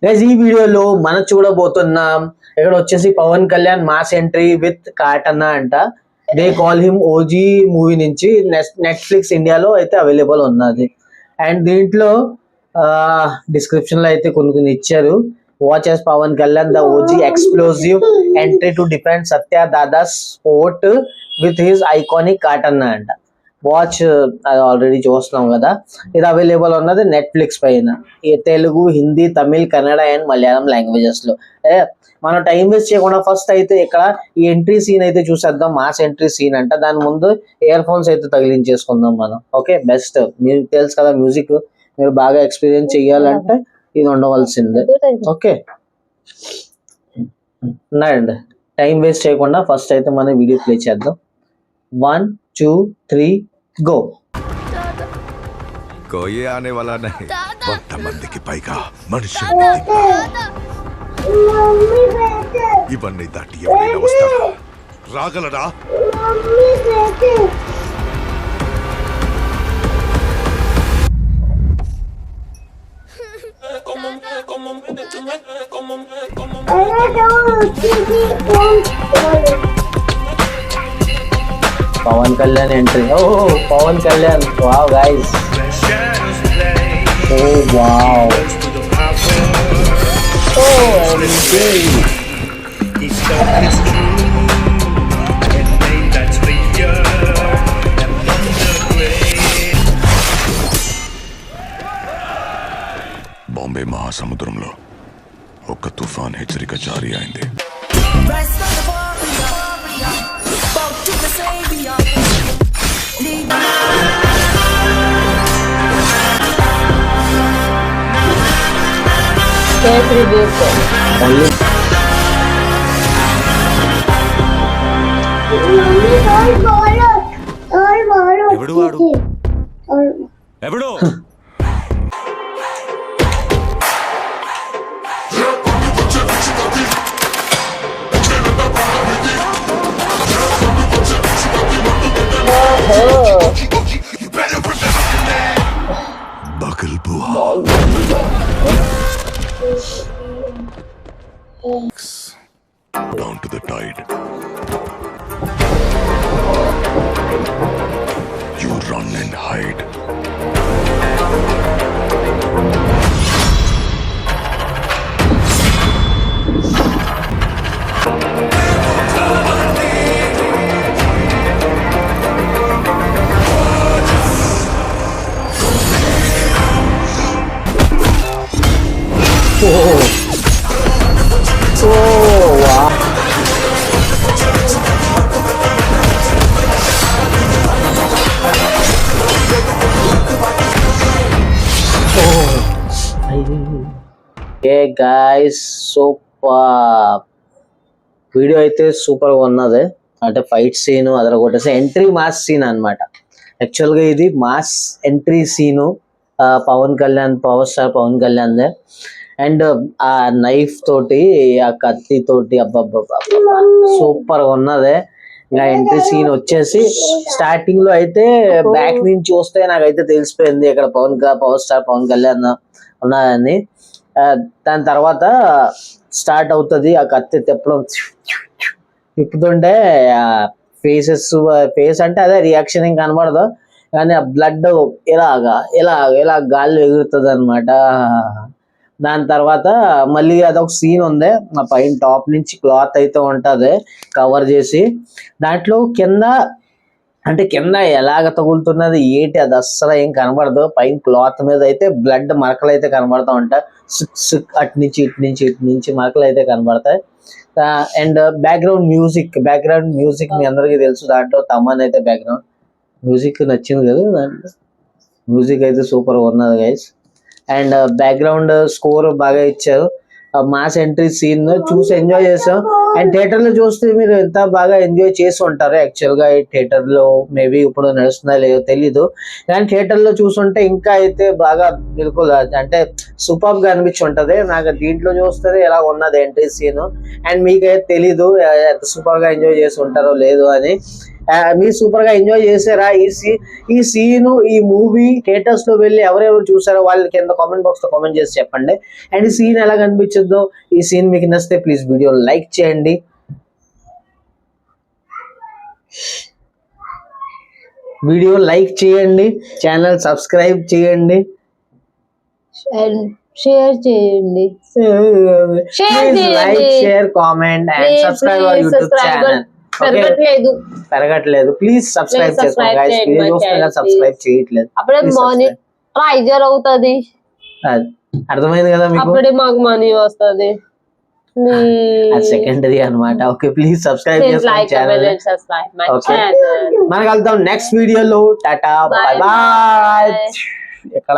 Guys ఈ వీడియోలో మనం చూడబోతున్నాం ఇక్కడ వచ్చేసి Pawan Kalyan mass entry with katana అంట. They call him OG movie నుంచి నెట్ఫ్లిక్స్ ఇండియాలో అయితే అవైలబుల్ ఉన్నది. అండ్ దీంట్లో డిస్క్రిప్షన్ లో అయితే కొన్ని ఇచ్చారు. Watch as Pawan Kalyan the OG explosive entry to defend Satya Dada's sport with his iconic katana అంట. వాచ్ అది ఆల్రెడీ చూస్తున్నాం కదా. ఇది అవైలబుల్ ఉన్నది నెట్ఫ్లిక్స్ పైన. తెలుగు, హిందీ, తమిళ్, కన్నడ అండ్ మలయాళం లాంగ్వేజెస్ లో. మనం టైం వేస్ట్ చేయకుండా ఫస్ట్ అయితే ఇక్కడ ఈ ఎంట్రీ సీన్ అయితే చూసేద్దాం. మాస్ ఎంట్రీ సీన్ అంట. దాని ముందు ఇయర్ ఫోన్స్ అయితే తగిలించేసుకుందాం మనం. Okay, best. మీకు తెలుసు కదా, మ్యూజిక్ మీరు బాగా ఎక్స్పీరియన్స్ చెయ్యాలంటే ఇది ఉండవలసిందే. ఓకే అండి, టైం వేస్ట్ చేయకుండా ఫస్ట్ అయితే మనం వీడియో ప్లే చేద్దాం. 1 2 3 గో. कोई आने वाला नहीं. 100 మందికి పైగా మనుషులు ఇవన్నీ దాటి ఎవరైనా వస్తారా? రాగలరా? పవన్ కళ్యాణ్ ఎంట్రీ. ఓ పవన్ కళ్యాణ్, వావ్ గైస్. ఓ వావ్. ఓ బాంబే మహాసముద్రంలో ఒక తుఫాన్ హెచ్చరిక జారీ అయింది. ఎవడు వాడు? ఎవడు? Down to the tide. You run and hide. Guys super video అయితే సూపర్ గా ఉన్నది. అంటే ఫైట్ సీన్ అదరగొట్టేసి ఎంట్రీ మాస్ సీన్ అనమాట. యాక్చువల్ గా ఇది mass entry scene Pawan Kalyan, power star Pawan Kalyan. And ఆ నైఫ్ తోటి, ఆ కత్తి తోటి అబ్బబ్బబ్బా సూపర్ గా ఉన్నది. ఇంకా ఎంట్రీ సీన్ వచ్చేసి స్టార్టింగ్ లో అయితే బ్యాక్ నుంచి చూస్తే నాకైతే తెలిసిపోయింది ఇక్కడ పవర్ స్టార్ పవన్ కళ్యాణ్ ఉన్నదని. దాని తర్వాత స్టార్ట్ అవుతుంది ఆ కత్తి తిప్పడం. తిప్పుతుంటే ఫేస్ అంటే అదే రియాక్షన్ ఏం కనబడదు, కానీ ఆ బ్లడ్ ఇలా గాల్లో ఎగురుతుంది అనమాట. దాని తర్వాత మళ్ళీ అదొక సీన్ ఉంది. ఆ పైన టాప్ నుంచి క్లాత్ అయితే ఉంటది కవర్ చేసి, దాంట్లో కింద ఎలాగ తగులుతున్నది ఏంటి అది అస్సలు ఏం కనబడదు. పైన క్లాత్ మీద అయితే బ్లడ్ మరకలు అయితే కనబడతా ఉంటాయి. అటు నుంచి మరకలు అయితే కనబడతాయి. అండ్ బ్యాక్గ్రౌండ్ మ్యూజిక్ మీ అందరికీ తెలుసు. దాంట్లో తమన్ అయితే బ్యాక్గ్రౌండ్ మ్యూజిక్ నచ్చింది కదా. దాంట్లో మ్యూజిక్ అయితే సూపర్ ఉన్నది గైస్. అండ్ బ్యాక్గ్రౌండ్ స్కోర్ బాగా ఇచ్చారు. మాస్ ఎంట్రీ సీన్ చూసి ఎంజాయ్ చేసాం. అండ్ థియేటర్ లో చూస్తే మీరు ఎంత బాగా ఎంజాయ్ చేసి ఉంటారు. యాక్చువల్ గా ఈ థియేటర్ లో మేబీ ఇప్పుడు నడుస్తుందా లేదో తెలీదు, కానీ థియేటర్ లో చూసుంటే ఇంకా అయితే బాగా బిల్కుల్ అంటే సూపర్ గా అనిపించి ఉంటది. నాకు దీంట్లో చూస్తే ఎలా ఉన్నది ఎంట్రీ సీన్. అండ్ మీకైతే తెలీదు ఎంత సూపర్ గా ఎంజాయ్ చేసి ఉంటారో లేదు అని. మీరు సూపర్ గా ఎంజాయ్ చేశారా ఈ సీన్ ఈ మూవీ థియేటర్స్ లో వెళ్ళి ఎవరెవరు చూసారో వాళ్ళకి కింద కామెంట్ బాక్స్ లో కామెంట్ చేసి చెప్పండి. అండ్ ఈ సీన్ ఎలా కనిపించదో, ఈ సీన్ మీకు నచ్చితే ప్లీజ్ వీడియో లైక్ చేయండి. ఛానల్ సబ్స్క్రైబ్ చేయండి, షేర్ చేయండి, like share comment and subscribe our YouTube channel. పెరగట్లేదు, ప్లీజ్ సబ్స్క్రైబ్ చేసుకోండి గైస్. వీడియో చూస్తున్నా సబ్స్క్రైబ్ చేయట్లేదు, అప్పుడే మనీ ట్రైజర్ అవుతుంది. అర్థమైంది కదా మీకు? అప్పుడే మాకు మనీ వస్తుంది. అది సెకండరీ అన్నమాట. ఓకే, ప్లీజ్ సబ్స్క్రైబ్ చేసుకోండి ఛానల్. ఓకే, మనం కలుద్దాం నెక్స్ట్ వీడియోలో. టాటా, బై బాయ్. ఎక్కడ